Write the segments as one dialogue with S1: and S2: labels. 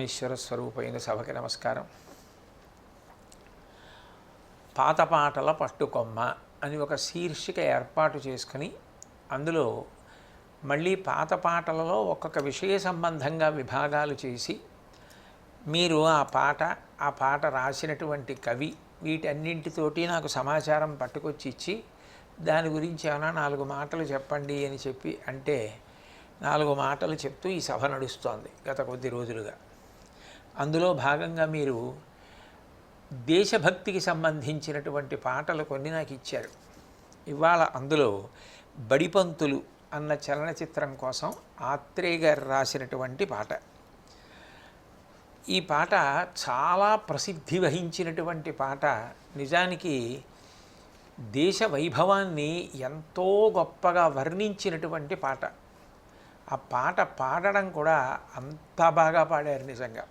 S1: పరమేశ్వర స్వరూపైన సభకి నమస్కారం. పాత పాటల పట్టుకొమ్మ అని ఒక శీర్షిక ఏర్పాటు చేసుకుని అందులో మళ్ళీ పాత పాటలలో ఒక్కొక్క విషయ సంబంధంగా విభాగాలు చేసి మీరు ఆ పాట రాసినటువంటి కవి వీటన్నింటితోటి నాకు సమాచారం పట్టుకొచ్చి ఇచ్చి దాని గురించి ఏమైనా 4 మాటలు చెప్పండి అని చెప్పి అంటే 4 మాటలు చెప్తూ ఈ సభ నడుస్తోంది గత కొద్ది రోజులుగా. అందులో భాగంగా మీరు దేశభక్తికి సంబంధించినటువంటి పాటలు కొన్ని నాకు ఇచ్చారు. ఇవాళ అందులో బడిపంతులు అన్న చలనచిత్రం కోసం ఆత్రేయ గారు రాసినటువంటి పాట. ఈ పాట చాలా ప్రసిద్ధి వహించినటువంటి పాట. నిజానికి దేశ వైభవాన్ని ఎంతో గొప్పగా వర్ణించినటువంటి పాట. ఆ పాట పాడడం కూడా అంత బాగా పాడారు నిజంగా.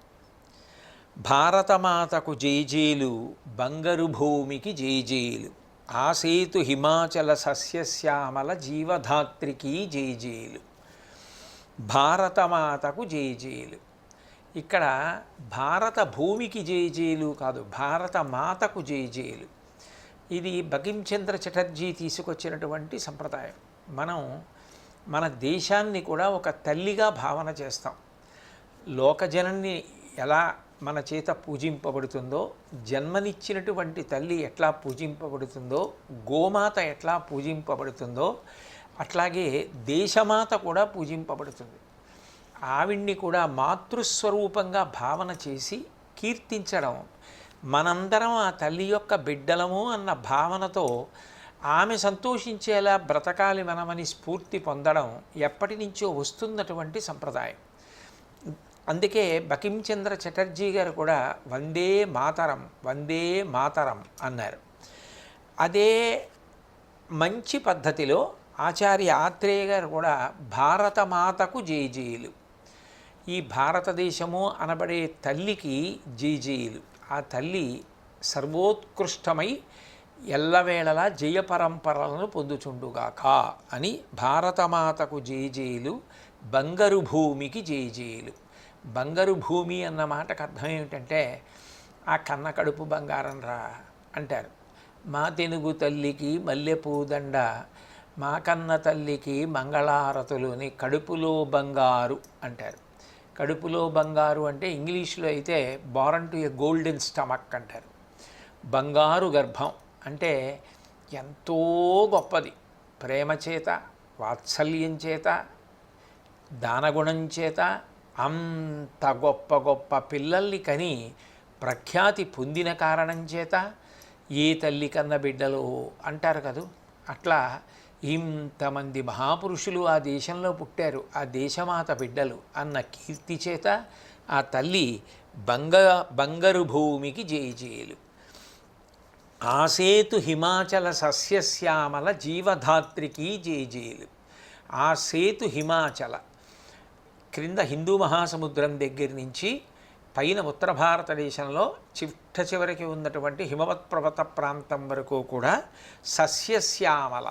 S1: భారతమాతకు జేజేలు బంగారు భూమికి జేజేలు ఆసేతు హిమాచల సస్యశ్యామల జీవధాత్రికి జేజేలు. భారతమాతకు జేజేలు. ఇక్కడ భారత భూమికి జేజేలు కాదు, భారత మాతకు జేజేలు. ఇది బంకించంద్ర చటర్జీ తీసుకొచ్చినటువంటి సంప్రదాయం. మన దేశాన్ని కూడా ఒక తల్లిగా భావన చేస్తాం. లోకజనన్ని ఎలా మన చేత పూజింపబడుతుందో, జన్మనిచ్చినటువంటి తల్లి ఎట్లా పూజింపబడుతుందో, గోమాత ఎట్లా పూజింపబడుతుందో అట్లాగే దేశమాత కూడా పూజింపబడుతుంది. ఆవిడ్ని కూడా మాతృస్వరూపంగా భావన చేసి కీర్తించడం, మనందరం ఆ తల్లి యొక్క బిడ్డలము అన్న భావనతో ఆమె సంతోషించేలా బ్రతకాలి మనమని స్ఫూర్తి పొందడం ఎప్పటి నుంచో వస్తున్నటువంటి సంప్రదాయం. అందుకే బంకించంద్ర చటర్జీ గారు కూడా వందే మాతరం వందే మాతరం అన్నారు. అదే మంచి పద్ధతిలో ఆచార్య ఆత్రేయ గారు కూడా భారతమాతకు జేజేలు. ఈ భారతదేశము అనబడే తల్లికి జేజేలు. ఆ తల్లి సర్వోత్కృష్టమై ఎల్లవేళలా జయపరంపరలను పొందుచుండుగాక అని భారతమాతకు జేజేలు బంగారు భూమికి జేజేలు. బంగారు భూమి అన్న మాటకు అర్థం ఏమిటంటే ఆ కన్న కడుపు బంగారం రా అంటారు. మా తెనుగు తల్లికి మల్లెపూదండ, మా కన్న తల్లికి మంగళారతులుని కడుపులో బంగారు అంటారు. కడుపులో బంగారు అంటే ఇంగ్లీష్లో అయితే born to a golden stomach అంటారు. బంగారు గర్భం అంటే ఎంతో గొప్పది. ప్రేమ చేత, వాత్సల్యం చేత, దానగుణం చేత అంత గొప్ప గొప్ప పిల్లల్ని కని ప్రఖ్యాతి పొందిన కారణం చేత ఏ తల్లి కన్న బిడ్డలు అంటారు కదూ. అట్లా ఇంతమంది మహాపురుషులు ఆ దేశంలో పుట్టారు, ఆ దేశమాత బిడ్డలు అన్న కీర్తి చేత ఆ తల్లి బంగారు భూమికి జేజేలు. ఆసేతు హిమాచల సస్యశ్యామల జీవధాత్రికి జేజేలు. ఆ సేతు హిమాచల క్రింద హిందూ మహాసముద్రం దగ్గర నుంచి పైన ఉత్తర భారతదేశంలో చివరికి ఉన్నటువంటి హిమవత్ పర్వత ప్రాంతం వరకు కూడా సస్యశ్యామల,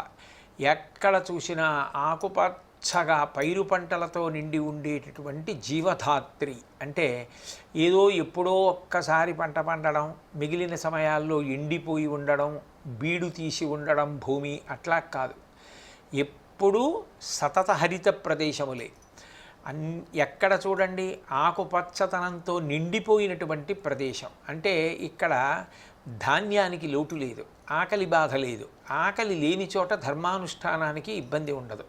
S1: ఎక్కడ చూసినా ఆకుపచ్చగా పైరు పంటలతో నిండి ఉండేటటువంటి జీవధాత్రి. అంటే ఏదో ఎప్పుడో ఒక్కసారి పంట పండడం, మిగిలిన సమయాల్లో ఎండిపోయి ఉండడం, బీడు తీసి ఉండడం భూమి అట్లా కాదు. ఎప్పుడూ సతత హరిత ప్రదేశములే. ఎక్కడ చూడండి ఆకుపచ్చతనంతో నిండిపోయినటువంటి ప్రదేశం. అంటే ఇక్కడ ధాన్యానికి లోటు లేదు, ఆకలి బాధ లేదు. ఆకలి లేని చోట ధర్మానుష్ఠానానికి ఇబ్బంది ఉండదు.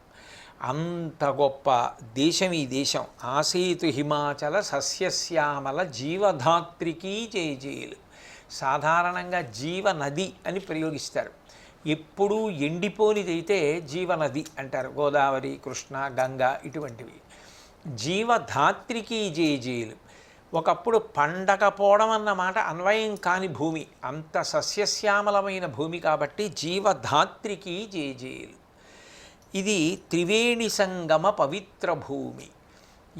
S1: అంత గొప్ప దేశం ఈ దేశం. ఆసేతు హిమాచల సస్యశ్యామల జీవధాత్రికి జేజేలు. సాధారణంగా జీవనది అని ప్రయోగిస్తారు. ఎప్పుడూ ఎండిపోనిదైతే జీవనది అంటారు. గోదావరి, కృష్ణ, గంగా ఇటువంటివి. జీవధాత్రికి జేజేలు. ఒకప్పుడు పండకపోవడం అన్న మాట అన్వయం కాని భూమి, అంత సస్యశ్యామలమైన భూమి కాబట్టి జీవధాత్రికి జేజేలు. ఇది త్రివేణి సంగమ పవిత్ర భూమి.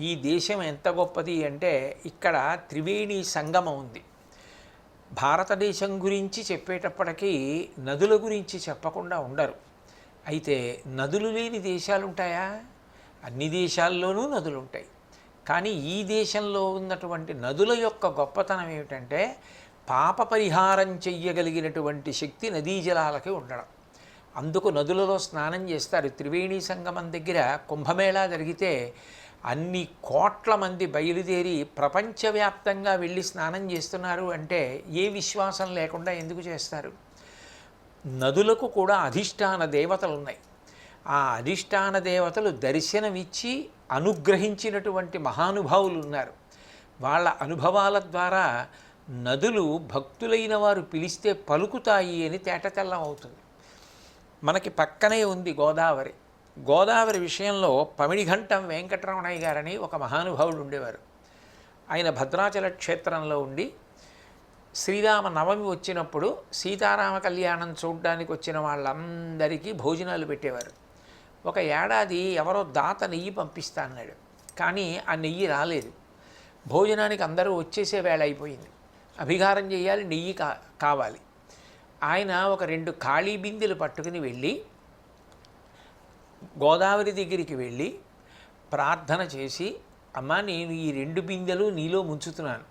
S1: ఈ దేశం ఎంత గొప్పది అంటే ఇక్కడ త్రివేణి సంగమం ఉంది. భారతదేశం గురించి చెప్పేటప్పటికీ నదుల గురించి చెప్పకుండా ఉండరు. అయితే నదులు లేని దేశాలు ఉంటాయా? అన్ని దేశాల్లోనూ నదులు ఉంటాయి. కానీ ఈ దేశంలో ఉన్నటువంటి నదుల యొక్క గొప్పతనం ఏమిటంటే పాప పరిహారం చెయ్యగలిగినటువంటి శక్తి నదీ జలాలకి ఉండడం. అందుకు నదులలో స్నానం చేస్తారు. త్రివేణి సంగమం దగ్గర కుంభమేళా జరిగితే అన్ని కోట్ల మంది బయలుదేరి ప్రపంచవ్యాప్తంగా వెళ్ళి స్నానం చేస్తున్నారు అంటే ఏ విశ్వాసం లేకుండా ఎందుకు చేస్తారు? నదులకు కూడా అధిష్టాన దేవతలు ఉన్నాయి. ఆ అధిష్టాన దేవతలు దర్శనమిచ్చి అనుగ్రహించినటువంటి మహానుభావులు ఉన్నారు. వాళ్ళ అనుభవాల ద్వారా నదులు భక్తులైన వారు పిలిస్తే పలుకుతాయి అని తేటతెల్లం అవుతుంది. మనకి పక్కనే ఉంది గోదావరి. గోదావరి విషయంలో పమిడిఘంటం వెంకటరమణయ్య గారని ఒక మహానుభావుడు ఉండేవారు. ఆయన భద్రాచల క్షేత్రంలో ఉండి శ్రీరామ నవమి వచ్చినప్పుడు సీతారామ కళ్యాణం చూడడానికి వచ్చిన వాళ్ళందరికీ భోజనాలు పెట్టేవారు. ఒక ఏడాది ఎవరో దాత నెయ్యి పంపిస్తా అన్నాడు, కానీ ఆ నెయ్యి రాలేదు. భోజనానికి అందరూ వచ్చేసే వేళ అయిపోయింది. అభిగారం చేయాలి, నెయ్యి కావాలి. ఆయన ఒక 2 ఖాళీ బిందెలు పట్టుకుని వెళ్ళి గోదావరి దగ్గరికి వెళ్ళి ప్రార్థన చేసి, అమ్మా నేను ఈ 2 బిందెలు నీలో ముంచుతున్నాను,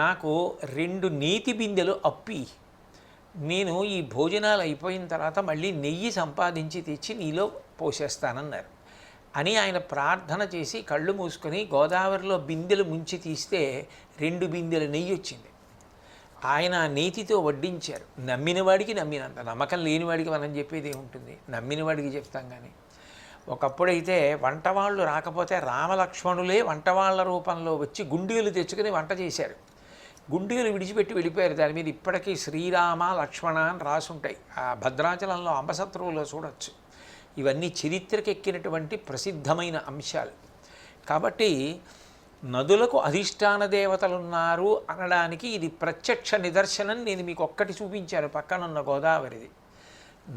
S1: నాకు 2 నేతి బిందెలు అప్పి, నేను ఈ భోజనాలు అయిపోయిన తర్వాత మళ్ళీ నెయ్యి సంపాదించి తెచ్చి నీలో పోసేస్తానన్నారు. అని ఆయన ప్రార్థన చేసి కళ్ళు మూసుకొని గోదావరిలో బిందెలు ముంచి తీస్తే 2 బిందెల నెయ్యి వచ్చింది. ఆయన నేతితో వడ్డించారు. నమ్మినవాడికి నమ్మినంత, నమ్మకం లేనివాడికి మనం చెప్పేది ఏముంటుంది? నమ్మినవాడికి చెప్తాం. కానీ ఒకప్పుడైతే వంటవాళ్ళు రాకపోతే రామలక్ష్మణులే వంటవాళ్ల రూపంలో వచ్చి గుండీలు తెచ్చుకుని వంట చేశారు. గుండీలు విడిచిపెట్టి వెళ్ళిపోయారు. దాని మీద ఇప్పటికీ శ్రీరామ లక్ష్మణ అని రాసుంటాయి. ఆ భద్రాచలంలో అంబశత్రువులో చూడొచ్చు. ఇవన్నీ చరిత్రకెక్కినటువంటి ప్రసిద్ధమైన అంశాలు. కాబట్టి నదులకు అధిష్టాన దేవతలున్నారు అనడానికి ఇది ప్రత్యక్ష నిదర్శనం. నేను మీకు ఒక్కటి చూపించాను పక్కనున్న గోదావరిది.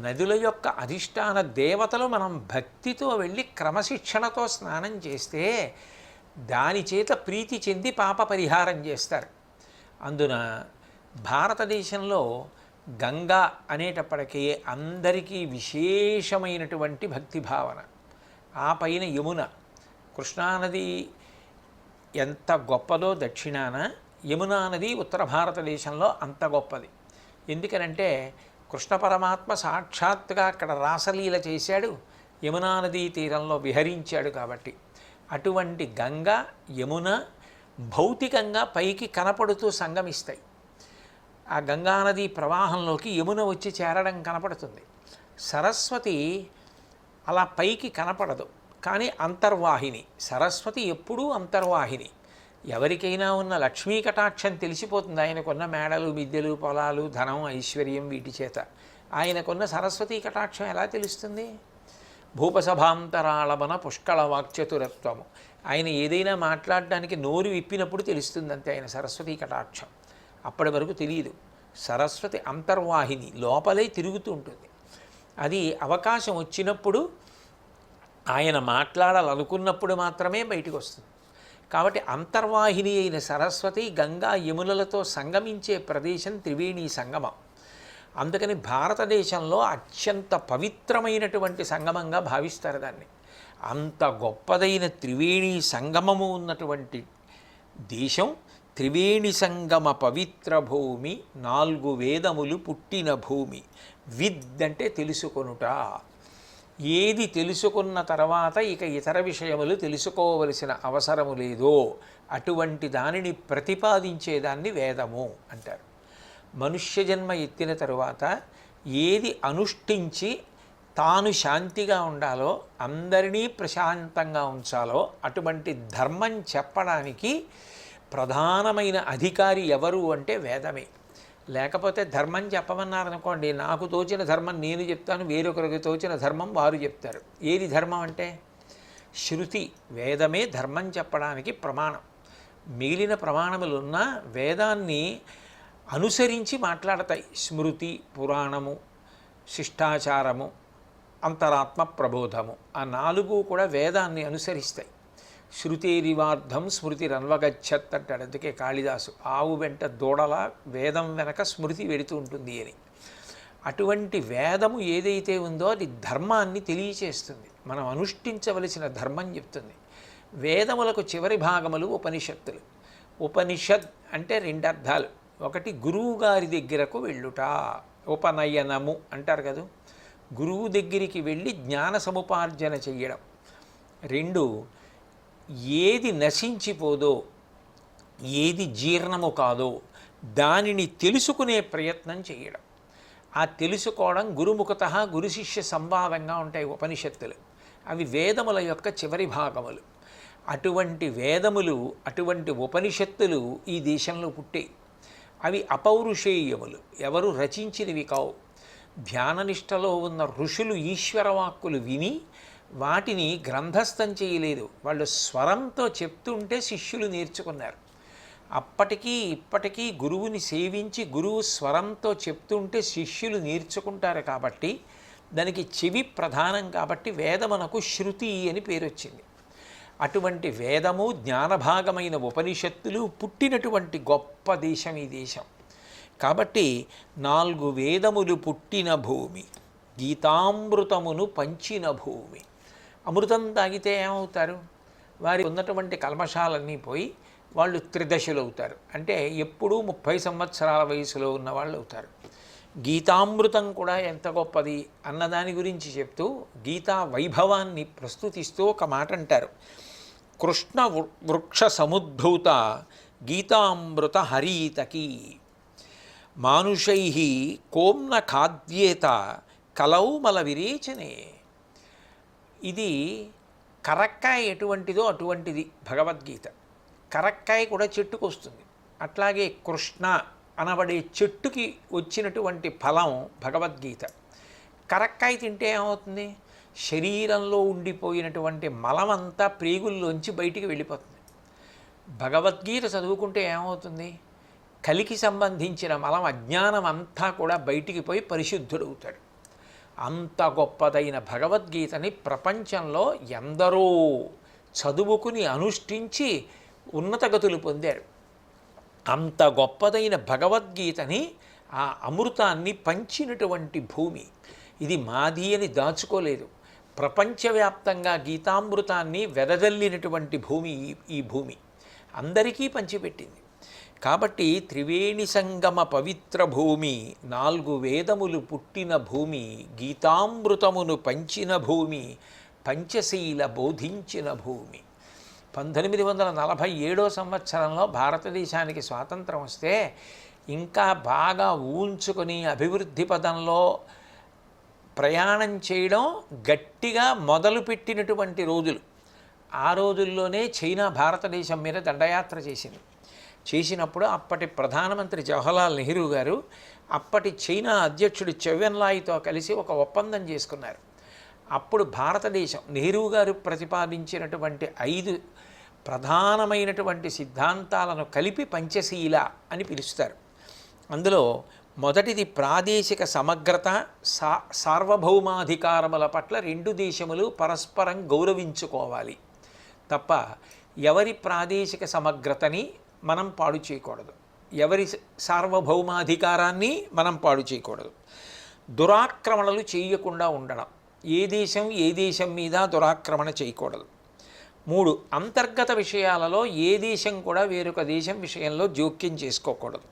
S1: నదుల యొక్క అధిష్టాన దేవతలు మనం భక్తితో వెళ్ళి క్రమశిక్షణతో స్నానం చేస్తే దాని చేత ప్రీతి చెంది పాప పరిహారం చేస్తారు. అందున భారతదేశంలో గంగా అనేటప్పటికీ అందరికీ విశేషమైనటువంటి భక్తి భావన. ఆ పైన యమున, కృష్ణానది ఎంత గొప్పదో దక్షిణాన, యమునా నది ఉత్తర భారతదేశంలో అంత గొప్పది. ఎందుకనంటే కృష్ణ పరమాత్మ సాక్షాత్తుగా అక్కడ రాసలీల చేశాడు, యమునా నదీ తీరంలో విహరించాడు. కాబట్టి అటువంటి గంగ యమున భౌతికంగా పైకి కనపడుతూ సంగమిస్తాయి. ఆ గంగానది ప్రవాహంలోకి యమున వచ్చి చేరడం కనపడుతుంది. సరస్వతి అలా పైకి కనపడదు, కానీ అంతర్వాహిని. సరస్వతి ఎప్పుడూ అంతర్వాహిని. ఎవరికైనా ఉన్న లక్ష్మీ కటాక్షం తెలిసిపోతుంది. ఆయనకున్న మేడలు, మిద్దెలు, పొలాలు, ధనం, ఐశ్వర్యం వీటి చేత. ఆయనకున్న సరస్వతీ కటాక్షం ఎలా తెలుస్తుంది? భూపసభాంతరాళమన పుష్కళ వాక్చతురత్వము. ఆయన ఏదైనా మాట్లాడడానికి నోరు విప్పినప్పుడు తెలుస్తుంది అంతే ఆయన సరస్వతీ కటాక్షం. అప్పటి వరకు తెలియదు. సరస్వతి అంతర్వాహిని, లోపలే తిరుగుతూ ఉంటుంది. అది అవకాశం వచ్చినప్పుడు, ఆయన మాట్లాడాలనుకున్నప్పుడు మాత్రమే బయటకు వస్తుంది. కాబట్టి అంతర్వాహిని అయిన సరస్వతి గంగా యమునలతో సంగమించే ప్రదేశం త్రివేణి సంగమం. అందుకని భారతదేశంలో అత్యంత పవిత్రమైనటువంటి సంగమంగా భావిస్తారు దాన్ని. అంత గొప్పదైన త్రివేణి సంగమము ఉన్నటువంటి దేశం త్రివేణి సంగమ పవిత్ర భూమి, 4 వేదములు పుట్టిన భూమి. విద్ అంటే తెలుసుకొనుట. ఏది తెలుసుకున్న తర్వాత ఇక ఇతర విషయములు తెలుసుకోవలసిన అవసరము లేదో అటువంటి దానిని ప్రతిపాదించేదాన్ని వేదము అంటారు. మనుష్య జన్మ ఎత్తిన తరువాత ఏది అనుష్ఠించి తాను శాంతిగా ఉండాలో, అందరినీ ప్రశాంతంగా ఉంచాలో అటువంటి ధర్మం చెప్పడానికి ప్రధానమైన అధికారి ఎవరు అంటే వేదమే. లేకపోతే ధర్మం చెప్పమన్నారనుకోండి, నాకు తోచిన ధర్మం నేను చెప్తాను, వేరొకరికి తోచిన ధర్మం వారు చెప్తారు. ఏది ధర్మం అంటే శృతి. వేదమే ధర్మం చెప్పడానికి ప్రమాణం. మిగిలిన ప్రమాణములున్న వేదాన్ని అనుసరించి మాట్లాడతాయి. స్మృతి, పురాణము, శిష్టాచారము, అంతరాత్మ ప్రబోధము, ఆ 4 కూడా వేదాన్ని అనుసరిస్తాయి. శృతేరివార్థం స్మృతి రన్వగచ్చత్ అంటాడు. అందుకే కాళిదాసు ఆవు వెంట దూడలా వేదం వెనక స్మృతి వెడుతూ ఉంటుంది అని. అటువంటి వేదము ఏదైతే ఉందో అది ధర్మాన్ని తెలియచేస్తుంది, మనం అనుష్ఠించవలసిన ధర్మం చెప్తుంది. వేదములకు చివరి భాగములు ఉపనిషత్తులు. ఉపనిషద్ అంటే రెండు అర్థాలు. ఒకటి గురువు గారి దగ్గరకు వెళ్ళుట, ఉపనయనము అంటారు కదా, గురువు దగ్గరికి వెళ్ళి జ్ఞాన సముపార్జన చెయ్యడం. రెండు, ఏది నశించిపోదో, ఏది జీర్ణము కాదో దానిని తెలుసుకునే ప్రయత్నం చేయడం. ఆ తెలుసుకోవడం గురుముఖత గురు శిష్య సంవాదంగా ఉంటాయి ఉపనిషత్తులు. అవి వేదముల యొక్క చివరి భాగములు. అటువంటి వేదములు, అటువంటి ఉపనిషత్తులు ఈ దేశంలో పుట్టాయి. అవి అపౌరుషేయములు, ఎవరు రచించినవి కావు. ధ్యాననిష్టలో ఉన్న ఋషులు ఈశ్వరవాక్కులు విని వాటిని గ్రంథస్థం చేయలేదు, వాళ్ళు స్వరంతో చెప్తుంటే శిష్యులు నేర్చుకున్నారు. అప్పటికీ ఇప్పటికీ గురువుని సేవించి గురువు స్వరంతో చెప్తుంటే శిష్యులు నేర్చుకుంటారు. కాబట్టి దానికి చెవి ప్రధానం. కాబట్టి వేదమునకు శృతి అని పేరు వచ్చింది. అటువంటి వేదము, జ్ఞానభాగమైన ఉపనిషత్తులు పుట్టినటువంటి గొప్ప దేశం ఈ దేశం. కాబట్టి 4 వేదములు పుట్టిన భూమి, గీతామృతమును పంచిన భూమి. అమృతం తాగితే ఏమవుతారు? వారి ఉన్నటువంటి కల్మషాలన్నీ పోయి వాళ్ళు త్రిదశలు అవుతారు. అంటే ఎప్పుడూ 30 సంవత్సరాల వయసులో ఉన్న వాళ్ళు అవుతారు. గీతామృతం కూడా ఎంత గొప్పది అన్నదాని గురించి చెప్తూ గీతా వైభవాన్ని ప్రస్తుతిస్తూ ఒక మాట అంటారు. కృష్ణ వృక్ష సముద్భూత గీతామృత హరీతకి మానుషై కోమ్న ఖాద్యేత కలౌ మల విరేచనే. ఇది కరక్కాయ ఎటువంటిదో అటువంటిది భగవద్గీత. కరక్కాయ కూడా చెట్టుకు వస్తుంది. అట్లాగే కృష్ణ అనబడే చెట్టుకి వచ్చినటువంటి ఫలం భగవద్గీత. కరక్కాయ తింటే ఏమవుతుంది? శరీరంలో ఉండిపోయినటువంటి మలమంతా ప్రేగుల్లోంచి బయటికి వెళ్ళిపోతుంది. భగవద్గీత చదువుకుంటే ఏమవుతుంది? కలికి సంబంధించిన మలం, అజ్ఞానం అంతా కూడా బయటికి పోయి పరిశుద్ధుడవుతాడు. అంత గొప్పదైన భగవద్గీతని ప్రపంచంలో ఎందరో చదువుకుని అనుష్ఠించి ఉన్నత గతులు పొందారు. అంత గొప్పదైన భగవద్గీతని, ఆ అమృతాన్ని పంచినటువంటి భూమి ఇది. మాది అని దాచుకోలేదు. ప్రపంచవ్యాప్తంగా గీతామృతాన్ని వెదజల్లినటువంటి భూమి ఈ భూమి. అందరికీ పంచిపెట్టింది. కాబట్టి త్రివేణి సంగమ పవిత్ర భూమి, 4 వేదములు పుట్టిన భూమి, గీతామృతమును పంచిన భూమి, పంచశీల బోధించిన భూమి. 1947 సంవత్సరంలో భారతదేశానికి స్వాతంత్రం వస్తే ఇంకా బాగా ఊంచుకొని అభివృద్ధి పదంలో ప్రయాణం చేయడం గట్టిగా మొదలుపెట్టినటువంటి రోజులు. ఆ రోజుల్లోనే చైనా భారతదేశం మీద దండయాత్ర చేసింది. చేసినప్పుడు అప్పటి ప్రధానమంత్రి జవహర్లాల్ నెహ్రూ గారు అప్పటి చైనా అధ్యక్షుడు చెవెన్లాయ్తో కలిసి ఒక ఒప్పందం చేసుకున్నారు. అప్పుడు భారతదేశం నెహ్రూ గారు ప్రతిపాదించినటువంటి 5 ప్రధానమైనటువంటి సిద్ధాంతాలను కలిపి పంచశీల అని పిలుస్తారు. అందులో మొదటిది ప్రాదేశిక సమగ్రత, సార్వభౌమాధికారముల పట్ల 2 దేశములు పరస్పరం గౌరవించుకోవాలి తప్ప ఎవరి ప్రాదేశిక సమగ్రతని మనం పాడు చేయకూడదు, ఎవరి సార్వభౌమాధికారాన్ని మనం పాడు చేయకూడదు. దురాక్రమణలు చేయకుండా ఉండడం, ఏ దేశం మీద దురాక్రమణ చేయకూడదు. 3, అంతర్గత విషయాలలో ఏ దేశం కూడా వేరొక దేశం విషయంలో జోక్యం చేసుకోకూడదు.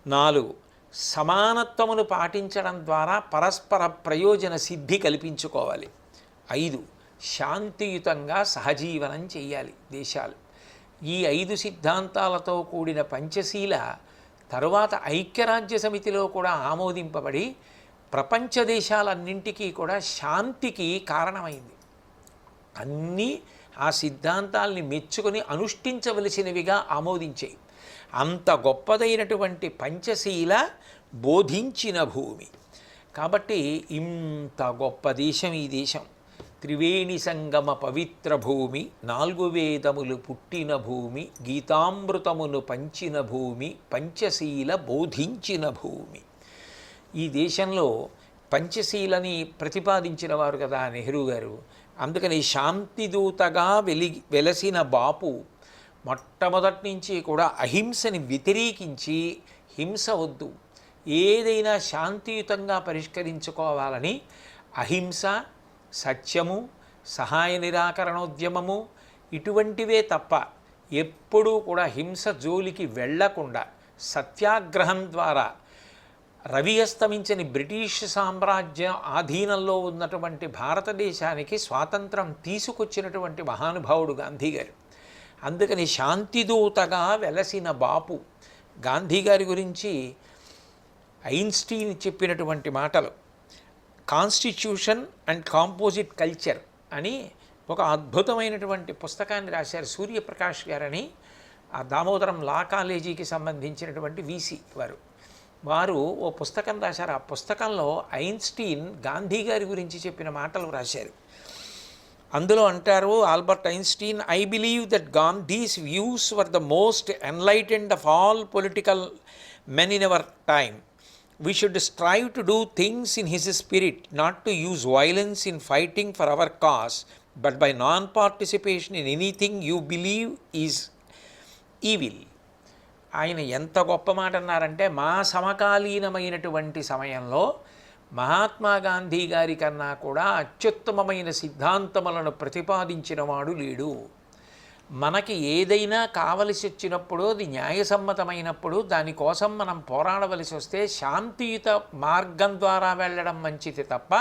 S1: 4, సమానత్వమును పాటించడం ద్వారా పరస్పర ప్రయోజన సిద్ధి కల్పించుకోవాలి. 5, శాంతియుతంగా సహజీవనం చేయాలి దేశాలు. ఈ 5 సిద్ధాంతాలతో కూడిన పంచశీల తరువాత ఐక్యరాజ్య సమితిలో కూడా ఆమోదింపబడి ప్రపంచ దేశాలన్నింటికీ కూడా శాంతికి కారణమైంది. అన్నీ ఆ సిద్ధాంతాల్ని మెచ్చుకొని అనుష్ఠించవలసినవిగా ఆమోదించాయి. అంత గొప్పదైనటువంటి పంచశీల బోధించిన భూమి. కాబట్టి ఇంత గొప్ప దేశం ఈ దేశం. త్రివేణి సంగమ పవిత్ర భూమి, 4 వేదములు పుట్టిన భూమి, గీతామృతమును పంచిన భూమి, పంచశీల బోధించిన భూమి. ఈ దేశంలో పంచశీలని ప్రతిపాదించిన వారు కదా నెహ్రూ గారు. అందుకని శాంతిదూతగా వెలసిన బాపు మొట్టమొదటి నుంచి కూడా అహింసని వ్యతిరేకించి హింస వద్దు, ఏదైనా శాంతియుతంగా పరిష్కరించుకోవాలని అహింస, సత్యము, సహాయ నిరాకరణోద్యమము, ఇటువంటివే తప్ప ఎప్పుడూ కూడా హింస జోలికి వెళ్లకుండా సత్యాగ్రహం ద్వారా రవి అస్తమించని బ్రిటిష్ సామ్రాజ్యం ఆధీనంలో ఉన్నటువంటి భారతదేశానికి స్వాతంత్రం తీసుకొచ్చినటువంటి మహానుభావుడు గాంధీ గారు. అందుకని శాంతిదూతగా వెలసిన బాపు గాంధీ గారి గురించి ఐన్స్టీన్ చెప్పినటువంటి మాటలు, కాన్స్టిట్యూషన్ అండ్ కాంపోజిట్ కల్చర్ అని ఒక అద్భుతమైనటువంటి పుస్తకాన్ని రాశారు సూర్యప్రకాష్ గారని. ఆ దామోదరం లా కాలేజీకి సంబంధించినటువంటి వీసీ వారు ఓ పుస్తకం రాశారు. ఆ పుస్తకంలో ఐన్స్టీన్ గాంధీ గారి గురించి చెప్పిన మాటలు రాశారు. అందులో అంటారు Albert Einstein, I believe that Gandhi's views were the most enlightened of all political men in our time. We should strive to do things in his spirit, not to use violence in fighting for our cause, but by non-participation in anything you believe is evil. ఆయన ఎంత గొప్ప మాట అన్నారంటే, మా సమకాలీనమైనటువంటి సమయంలో మహాత్మా గాంధీ గారి కన్నా కూడా అత్యుత్తమమైన సిద్ధాంతములను ప్రతిపాదించిన వాడు లేడు. మనకి ఏదైనా కావలసి వచ్చినప్పుడు, అది న్యాయసమ్మతమైనప్పుడు దానికోసం మనం పోరాడవలసి వస్తే శాంతియుత మార్గం ద్వారా వెళ్ళడం మంచిది తప్ప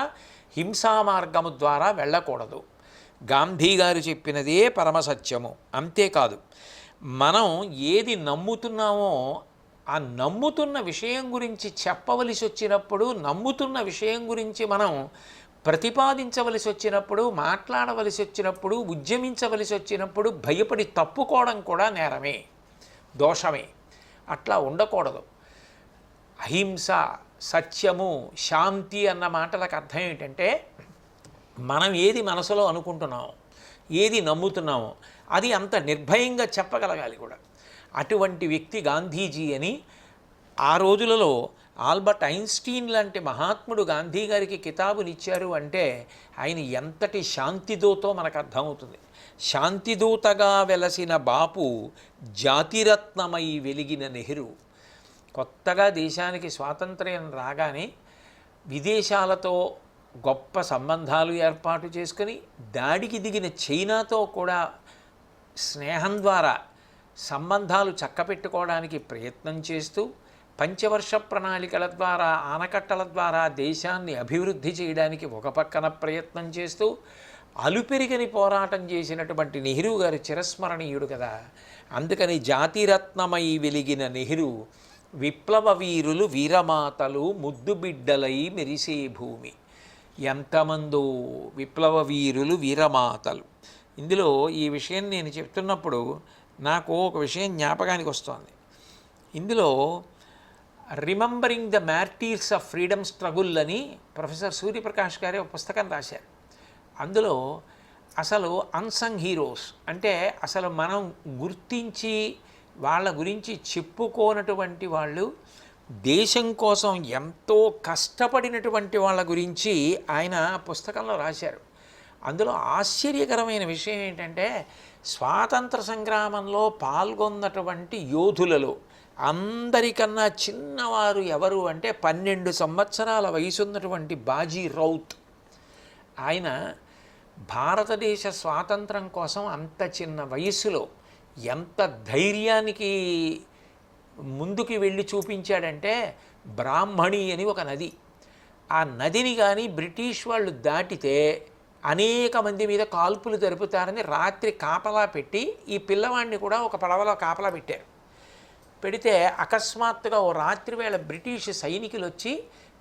S1: హింసా మార్గము ద్వారా వెళ్ళకూడదు. గాంధీ గారు చెప్పినదే పరమసత్యము. అంతేకాదు, మనం ఏది నమ్ముతున్నామో ఆ నమ్ముతున్న విషయం గురించి చెప్పవలసి వచ్చినప్పుడు, నమ్ముతున్న విషయం గురించి మనం ప్రతిపాదించవలసి వచ్చినప్పుడు, మాట్లాడవలసి వచ్చినప్పుడు, ఉద్యమించవలసి వచ్చినప్పుడు భయపడి తప్పుకోవడం కూడా నేరమే, దోషమే. అట్లా ఉండకూడదు. అహింస, సత్యము, శాంతి అన్న మాటలకు అర్థం ఏంటంటే, మనం ఏది మనసులో అనుకుంటున్నామో, ఏది నమ్ముతున్నామో అది అంత నిర్భయంగా చెప్పగలగాలి కూడా. అటువంటి వ్యక్తి గాంధీజీ అని ఆ రోజులలో ఆల్బర్ట్ ఐన్స్టీన్ లాంటి మహాత్ముడు గాంధీ గారికి కితాబునిచ్చారు అంటే ఆయన ఎంతటి శాంతిదూతో మనకు అర్థమవుతుంది. శాంతిదూతగా వెలసిన బాపు, జాతిరత్నమై వెలిగిన నెహ్రూ. కొత్తగా దేశానికి స్వాతంత్ర్యం రాగానే విదేశాలతో గొప్ప సంబంధాలు ఏర్పాటు చేసుకొని దాడికి దిగిన చైనాతో కూడా స్నేహం ద్వారా సంబంధాలు చక్కపెట్టుకోవడానికి ప్రయత్నం చేస్తూ, పంచవర్ష ప్రణాళికల ద్వారా, ఆనకట్టల ద్వారా దేశాన్ని అభివృద్ధి చేయడానికి ఒక పక్కన ప్రయత్నం చేస్తూ అలుపెరిగని పోరాటం చేసినటువంటి నెహ్రూ గారు చిరస్మరణీయుడు కదా. అందుకని జాతిరత్నమై వెలిగిన నెహ్రూ, విప్లవ వీరులు వీరమాతలు ముద్దుబిడ్డలై మెరిసే భూమి. ఎంతమందో విప్లవ వీరులు వీరమాతలు. ఇందులో ఈ విషయం నేను చెప్తున్నప్పుడు నాకు ఒక విషయం జ్ఞాపకానికి వస్తోంది. ఇందులో remembering the martyrs of freedom struggle అని ప్రొఫెసర్ సూర్యప్రకాష్ గారే ఒక పుస్తకం రాశారు. అందులో అసలు అన్సంగ్ హీరోస్ అంటే అసలు మనం గుర్తించి వాళ్ళ గురించి చెప్పుకోనటువంటి వాళ్ళు, దేశం కోసం ఎంతో కష్టపడినటువంటి వాళ్ళ గురించి ఆయన పుస్తకంలో రాశారు. అందులో ఆశ్చర్యకరమైన విషయం ఏంటంటే, స్వాతంత్ర సంగ్రామంలో పాల్గొన్నటువంటి యోధులలో అందరికన్నా చిన్నవారు ఎవరు అంటే 12 సంవత్సరాల వయసున్నటువంటి బాజీ రౌత్. ఆయన భారతదేశ స్వాతంత్రం కోసం అంత చిన్న వయసులో ఎంత ధైర్యానికి ముందుకి వెళ్ళి చూపించాడంటే, బ్రాహ్మణి అని ఒక నది, ఆ నదిని కానీ బ్రిటిష్ వాళ్ళు దాటితే అనేక మంది మీద కాల్పులు జరుపుతారని రాత్రి కాపలా పెట్టి ఈ పిల్లవాడిని కూడా ఒక పడవలో కాపలా పెట్టారు. పెడితే అకస్మాత్తుగా ఓ రాత్రి వేళ బ్రిటిష్ సైనికులు వచ్చి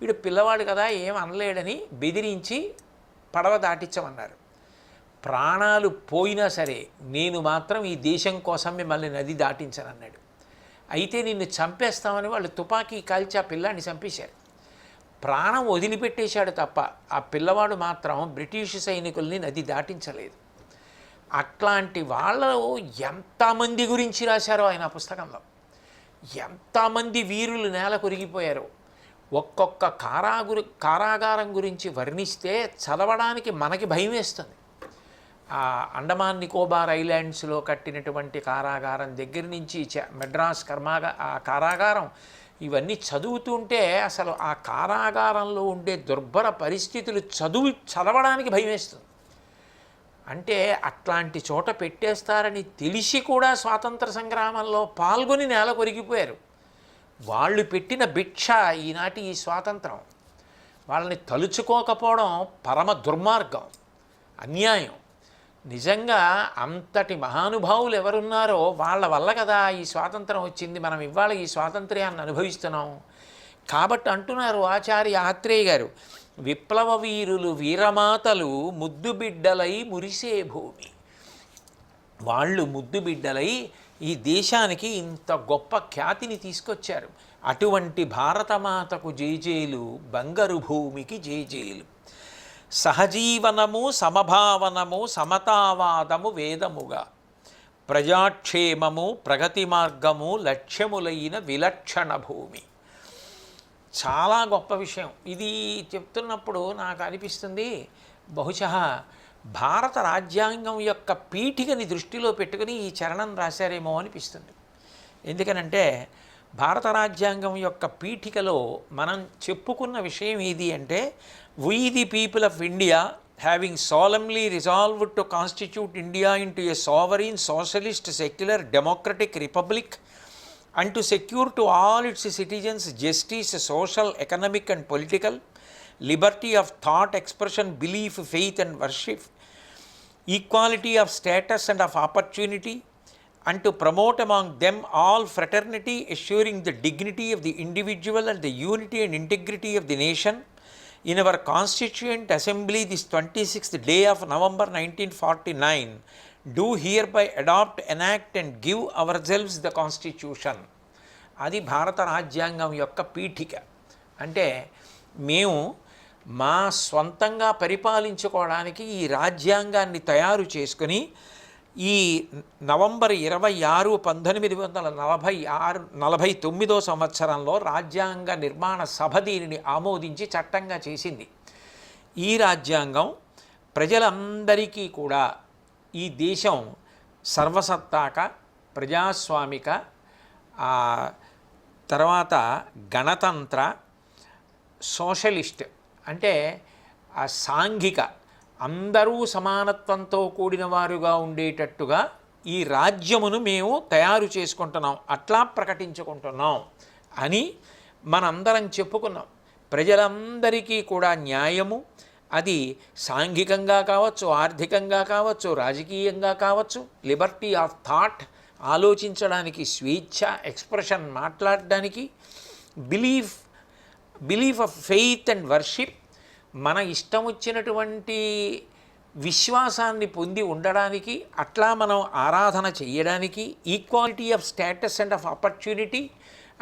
S1: వీడు పిల్లవాడు కదా ఏం అనలేడని బెదిరించి పడవ దాటించమన్నారు. ప్రాణాలు పోయినా సరే నేను మాత్రం ఈ దేశం కోసం మిమ్మల్ని నది దాటించనన్నాడు. అయితే నిన్ను చంపేస్తామని వాళ్ళు తుపాకీ కాల్చి ఆ పిల్లాన్ని చంపేశారు. ప్రాణం వదిలిపెట్టేశాడు తప్ప ఆ పిల్లవాడు మాత్రం బ్రిటిష్ సైనికుల్ని నది దాటించలేదు. అట్లాంటి వాళ్ళు ఎంతమంది గురించి రాశారో ఆయన పుస్తకంలో. ఎంతమంది వీరులు నేల కొరిగిపోయారో. ఒక్కొక్క కారాగారం గురించి వర్ణిస్తే చదవడానికి మనకి భయం వేస్తుంది. ఆ అండమాన్ నికోబార్ ఐలాండ్స్లో కట్టినటువంటి కారాగారం దగ్గర నుంచి మెడ్రాస్ ఆ కారాగారం ఇవన్నీ చదువుతుంటే అసలు ఆ కారాగారంలో ఉండే దుర్భర పరిస్థితులు చదవడానికి భయం వేస్తుంది. అంటే అట్లాంటి చోట పెట్టేస్తారని తెలిసి కూడా స్వాతంత్ర సంగ్రామంలో పాల్గొని నేల కొరిగిపోయారు. వాళ్ళు పెట్టిన భిక్ష ఈనాటి ఈ స్వాతంత్రం. వాళ్ళని తలుచుకోకపోవడం పరమ దుర్మార్గం, అన్యాయం. నిజంగా అంతటి మహానుభావులు ఎవరున్నారో వాళ్ళ వల్ల కదా ఈ స్వాతంత్రం వచ్చింది. మనం ఇవాళ ఈ స్వాతంత్ర్యాన్ని అనుభవిస్తున్నాం. కాబట్టి అంటున్నారు ఆచార్య ఆత్రేయ గారు, విప్లవ వీరులు వీరమాతలు ముద్దు బిడ్డలై మురిసే భూమి. వాళ్ళు ముద్దు బిడ్డలై ఈ దేశానికి ఇంత గొప్ప ఖ్యాతిని తీసుకొచ్చారు. అటువంటి భారతమాతకు జేజేలు, బంగారు భూమికి జేజేలు. సహజీవనము సమభావనము సమతావాదము వేదముగా, ప్రజాక్షేమము ప్రగతి మార్గము లక్ష్యములైన విలక్షణ భూమి. చాలా గొప్ప విషయం ఇది. చెప్తున్నప్పుడు నాకు అనిపిస్తుంది, బహుశా భారత రాజ్యాంగం యొక్క పీఠికని దృష్టిలో పెట్టుకుని ఈ చరణం రాశారేమో అనిపిస్తుంది. ఎందుకనంటే భారత రాజ్యాంగం యొక్క పీఠికలో మనం చెప్పుకున్న విషయం ఏది అంటే, we the people of India having solemnly resolved to constitute India into a sovereign socialist secular democratic republic and to secure to all its citizens justice, social, economic and political, liberty of thought, expression, belief, faith and worship, equality of status and of opportunity, and to promote among them all fraternity, assuring the dignity of the individual and the unity and integrity of the nation. In our Constituent Assembly this 26th day of November 1949, do hereby adopt, enact and give ourselves the Constitution. అది భారత రాజ్యాంగం యొక్క పీఠిక. అంటే మేము మా స్వంతంగా పరిపాలించుకోవడానికి ఈ రాజ్యాంగాన్ని తయారు చేసుకుని ఈ నవంబర్ 26, 1949 సంవత్సరంలో రాజ్యాంగ నిర్మాణ సభ దీనిని ఆమోదించి చట్టంగా చేసింది. ఈ రాజ్యాంగం ప్రజలందరికీ కూడా ఈ దేశం సర్వసత్తాక, ప్రజాస్వామిక, తర్వాత గణతంత్ర, సోషలిస్ట్ అంటే సాంఘిక, అందరూ సమానత్వంతో కూడిన వారుగా ఉండేటట్టుగా ఈ రాజ్యమును మేము తయారు చేసుకుంటున్నాం, అట్లా ప్రకటించుకుంటున్నాం అని మనందరం చెప్పుకున్నాం. ప్రజలందరికీ కూడా న్యాయము, అది సాంఘికంగా కావచ్చు, ఆర్థికంగా కావచ్చు, రాజకీయంగా కావచ్చు, లిబర్టీ ఆఫ్ థాట్, ఆలోచించడానికి స్వేచ్ఛ, ఎక్స్ప్రెషన్, మాట్లాడడానికి, belief of faith and worship, మన ఇష్టం వచ్చినటువంటి విశ్వాసాన్ని పొంది ఉండడానికి, అట్లా మనం ఆరాధన చేయడానికి, equality of status and of opportunity,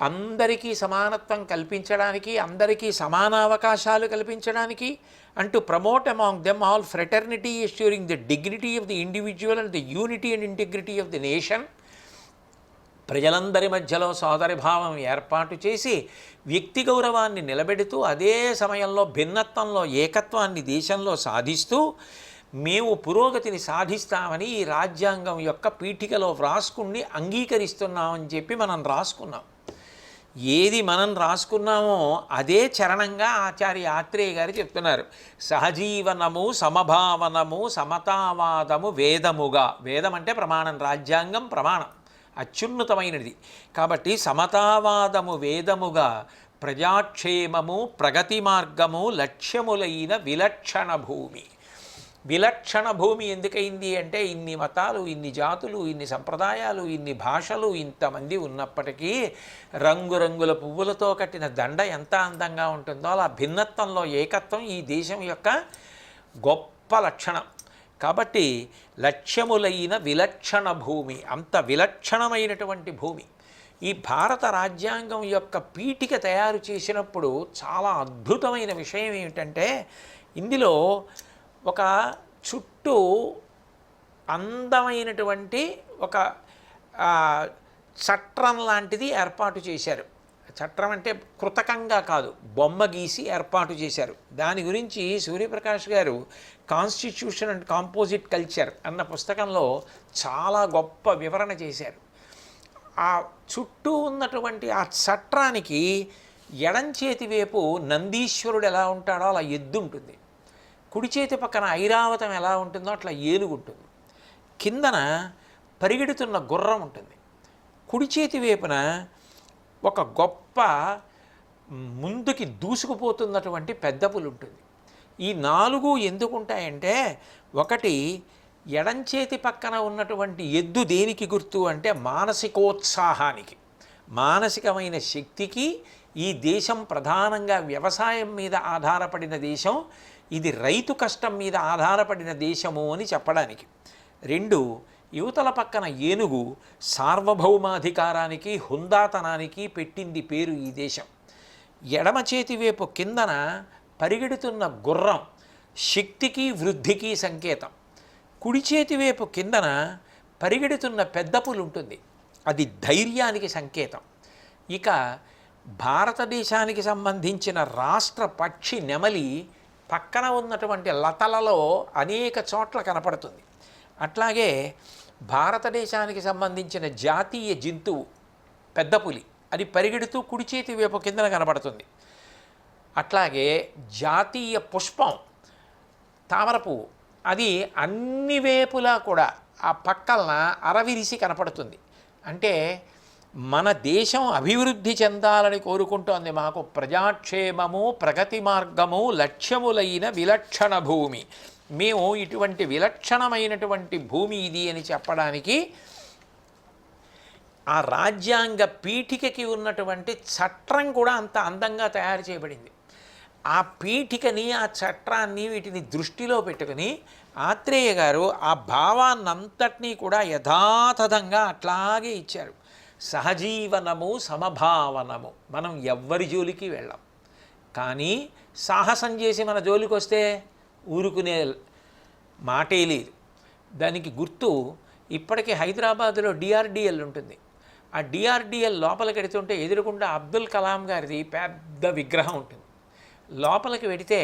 S1: అందరికీ సమానత్వం కల్పించడానికి, అందరికీ సమాన అవకాశాలు కల్పించడానికి, and to promote among them all fraternity, assuring the dignity of the individual and the unity and integrity of the nation. ప్రజలందరి మధ్యలో సోదరిభావం ఏర్పాటు చేసి వ్యక్తి గౌరవాన్ని నిలబెడుతూ అదే సమయంలో భిన్నత్వంలో ఏకత్వాన్ని దేశంలో సాధిస్తూ మేము పురోగతిని సాధిస్తామని ఈ రాజ్యాంగం యొక్క పీఠికలో వ్రాసుకుని అంగీకరిస్తున్నామని చెప్పి మనం రాసుకున్నాం. ఏది మనం రాసుకున్నామో అదే చరణంగా ఆచార్య ఆత్రేయ గారు చెప్తున్నారు. సహజీవనము సమభావనము సమతావాదము వేదముగా. వేదం అంటే ప్రమాణం, రాజ్యాంగం ప్రమాణం, అత్యున్నతమైనది. కాబట్టి సమతావాదము వేదముగా, ప్రజాక్షేమము ప్రగతి మార్గము లక్ష్యములైన విలక్షణ భూమి. విలక్షణ భూమి ఎందుకైంది అంటే, ఇన్ని మతాలు, ఇన్ని జాతులు, ఇన్ని సంప్రదాయాలు, ఇన్ని భాషలు, ఇంతమంది ఉన్నప్పటికీ రంగురంగుల పువ్వులతో కట్టిన దండ ఎంత అందంగా ఉంటుందో అలా భిన్నత్వంలో ఏకత్వం ఈ దేశం యొక్క గొప్ప లక్షణం. కాబట్టి లక్ష్యములైన విలక్షణ భూమి, అంత విలక్షణమైనటువంటి భూమి. ఈ భారత రాజ్యాంగం యొక్క పీఠిక తయారు చేసినప్పుడు చాలా అద్భుతమైన విషయం ఏమిటంటే, ఇందులో ఒక చుట్టూ అందమైనటువంటి ఒక చట్రం లాంటిది ఏర్పాటు చేశారు. చట్రం అంటే కృతకంగా కాదు, బొమ్మ గీసి ఏర్పాటు చేశారు. దాని గురించి సూర్యప్రకాష్ గారు కాన్స్టిట్యూషన్ అండ్ కాంపోజిట్ కల్చర్ అన్న పుస్తకంలో చాలా గొప్ప వివరణ చేశారు. ఆ చుట్టూ ఉన్నటువంటి ఆ చట్రానికి ఎడం చేతి వైపు నందీశ్వరుడు ఎలా ఉంటాడో అలా ఎద్దు ఉంటుంది, కుడి చేతి పక్కన ఐరావతం ఎలా ఉంటుందో అట్లా ఏనుగు ఉంటుంది, కిందన పరిగెడుతున్న గుర్రం ఉంటుంది, కుడి చేతి వైపున ఒక గొప్ప ముందుకి దూసుకుపోతున్నటువంటి పెద్ద పులి ఉంటుంది. ఈ 4 ఎందుకు ఉంటాయంటే, ఒకటి ఎడంచేతి పక్కన ఉన్నటువంటి ఎద్దు దేనికి గుర్తు అంటే మానసికోత్సాహానికి, మానసికమైన శక్తికి. ఈ దేశం ప్రధానంగా వ్యవసాయం మీద ఆధారపడిన దేశం, ఇది రైతు కష్టం మీద ఆధారపడిన దేశము అని చెప్పడానికి. 2, యువతల పక్కన ఏనుగు సార్వభౌమాధికారానికి హుందాతనానికి పెట్టింది పేరు ఈ దేశం. ఎడమ చేతి వైపు కిందన పరిగెడుతున్న గుర్రం శక్తికి వృద్ధికి సంకేతం. కుడి చేతి వైపు కిందన పరిగెడుతున్న పెద్ద పులి ఉంటుంది, అది ధైర్యానికి సంకేతం. ఇక భారతదేశానికి సంబంధించిన రాష్ట్ర పక్షి నెమలి పక్కన ఉన్నటువంటి లతలలో అనేక చోట్ల కనపడుతుంది. అట్లాగే భారతదేశానికి సంబంధించిన జాతీయ జంతువు పెద్ద పులి, అది పరిగెడుతూ కుడి చేతి వైపు కిందన కనపడుతుంది. అట్లాగే జాతీయ పుష్పం తామర పువ్వు, అది అన్ని వైపులా కూడా ఆ పక్కన అరవిరిసి కనపడుతుంది. అంటే మన దేశం అభివృద్ధి చెందాలని కోరుకుంటోంది. మాకు ప్రజాక్షేమము ప్రగతి మార్గము లక్ష్యములైన విలక్షణ భూమి, మేము ఇటువంటి విలక్షణమైనటువంటి భూమి ఇది అని చెప్పడానికి ఆ రాజ్యాంగ పీఠికకి ఉన్నటువంటి చట్టం కూడా అంత అందంగా తయారు చేయబడింది. ఆ పీఠికని ఆ చట్టాన్ని వీటిని దృష్టిలో పెట్టుకుని ఆత్రేయ గారు ఆ భావాన్నంతటినీ కూడా యథాతథంగా అట్లాగే ఇచ్చారు. సహజీవనము సమభావనము, మనం ఎవ్వరి జోలికి వెళ్ళాం, కానీ సాహసం చేసి మన జోలికి వస్తే ఊరుకునే మాటే లేదు. దానికి గుర్తు ఇప్పటికీ హైదరాబాదులో డిఆర్డిఎల్ ఉంటుంది. ఆ డిఆర్డిఎల్ లోపలికి వెడుతుంటే ఎదురుకుండా అబ్దుల్ కలాం గారిది పెద్ద విగ్రహం ఉంటుంది. లోపలికి వెడితే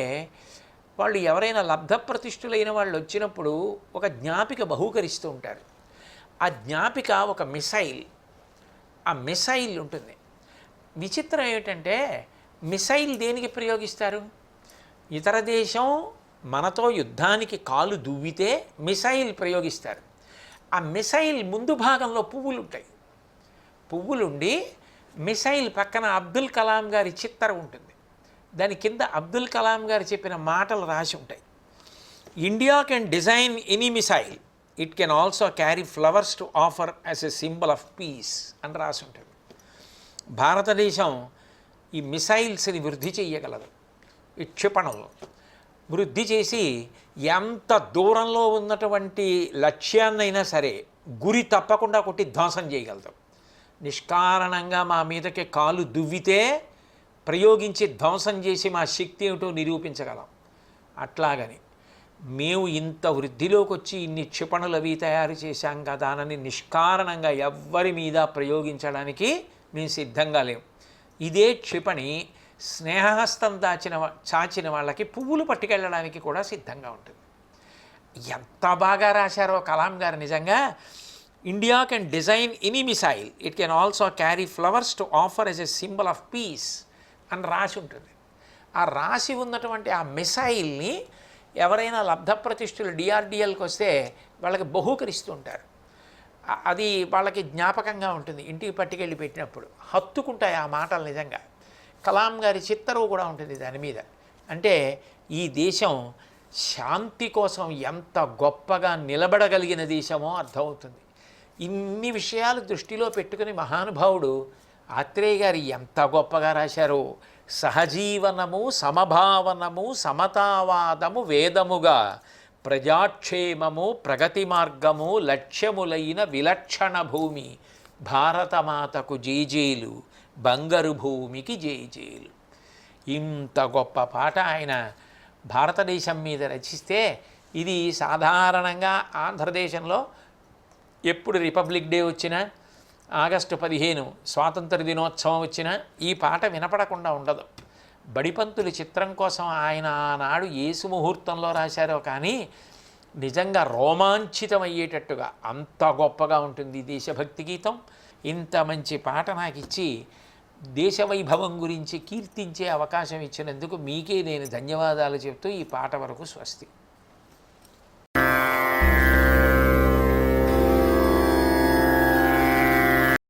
S1: వాళ్ళు ఎవరైనా లబ్ధప్రతిష్ఠులైన వాళ్ళు వచ్చినప్పుడు ఒక జ్ఞాపిక బహూకరిస్తూ ఉంటారు. ఆ జ్ఞాపిక ఒక మిసైల్, ఆ మిసైల్ ఉంటుంది. విచిత్రం ఏమిటంటే మిసైల్ దేనికి ప్రయోగిస్తారు? ఇతర దేశం మనతో యుద్ధానికి కాలు దువ్వితే మిసైల్ ప్రయోగిస్తారు. ఆ మిసైల్ ముందు భాగంలో పువ్వులు ఉంటాయి, పువ్వులుండి మిసైల్ పక్కన అబ్దుల్ కలాం గారి చిత్రం ఉంటుంది. దాని కింద అబ్దుల్ కలాం గారు చెప్పిన మాటలు రాసి ఉంటాయి. India can design any missile, it can also carry flowers to offer as a symbol of peace అని రాసి ఉంటుంది. భారతదేశం ఈ మిసైల్స్ని వృద్ధి చేయగలదు. ఈ క్షిపణులు వృద్ధి చేసి ఎంత దూరంలో ఉన్నటువంటి లక్ష్యాన్నైనా సరే గురి తప్పకుండా కొట్టి ధ్వంసం చేయగలదు. నిష్కారణంగా మా మీదకి కాలు దువ్వితే ప్రయోగించి ధ్వంసం చేసి మా శక్తి ఏమిటో నిరూపించగలం. అట్లాగని మేము ఇంత వృద్ధిలోకి వచ్చి ఇన్ని క్షిపణులు అవి తయారు చేశాం కదా అని నిష్కారణంగా ఎవ్వరి మీద ప్రయోగించడానికి మేము సిద్ధంగా లేము. ఇదే క్షిపణి స్నేహహస్తం చాచిన వాళ్ళకి పువ్వులు పట్టుకెళ్ళడానికి కూడా సిద్ధంగా ఉంటుంది. ఎంత బాగా రాశారో కలాం గారు నిజంగా. India can design any missile, it can also carry flowers to offer as a symbol of peace అని రాసి ఉంటుంది. ఆ రాసి ఉన్నటువంటి ఆ మిసైల్ని ఎవరైనా లబ్ధప్రతిష్ఠులు డిఆర్డిఎల్కి వస్తే వాళ్ళకి బహూకరిస్తూ ఉంటారు. అది వాళ్ళకి జ్ఞాపకంగా ఉంటుంది. ఇంటికి పట్టుకెళ్ళి పెట్టినప్పుడు హత్తుకుంటాయి ఆ మాటలు. నిజంగా కలాం గారి చిత్తరువు కూడా ఉంటుంది దాని మీద. అంటే ఈ దేశం శాంతి కోసం ఎంత గొప్పగా నిలబడగలిగిన దేశమో అర్థమవుతుంది. ఇన్ని విషయాలు దృష్టిలో పెట్టుకుని మహానుభావుడు ఆత్రేయ గారు ఎంత గొప్పగా రాశారో. సహజీవనము సమభావనము సమతావాదము వేదముగా, ప్రజాక్షేమము ప్రగతి మార్గము లక్ష్యములైన విలక్షణ భూమి, భారతమాతకు జేజేలు బంగారు భూమికి జేజేలు. ఇంత గొప్ప పాట ఆయన భారతదేశం మీద రచిస్తే, ఇది సాధారణంగా ఆంధ్రదేశంలో ఎప్పుడు రిపబ్లిక్ డే వచ్చినా, ఆగస్టు 15 స్వాతంత్ర దినోత్సవం వచ్చినా ఈ పాట వినపడకుండా ఉండదు. బడిపంతులు చిత్రం కోసం ఆయన ఆనాడు ఏ సుముహూర్తంలో రాశారో కానీ నిజంగా రోమాంచితమయ్యేటట్టుగా అంత గొప్పగా ఉంటుంది దేశభక్తి గీతం. ఇంత మంచి పాట నాకు ఇచ్చి దేశ వైభవం గురించి కీర్తించే అవకాశం ఇచ్చినందుకు మీకే నేను ధన్యవాదాలు చెప్తూ ఈ పాట వరకు స్వస్తి.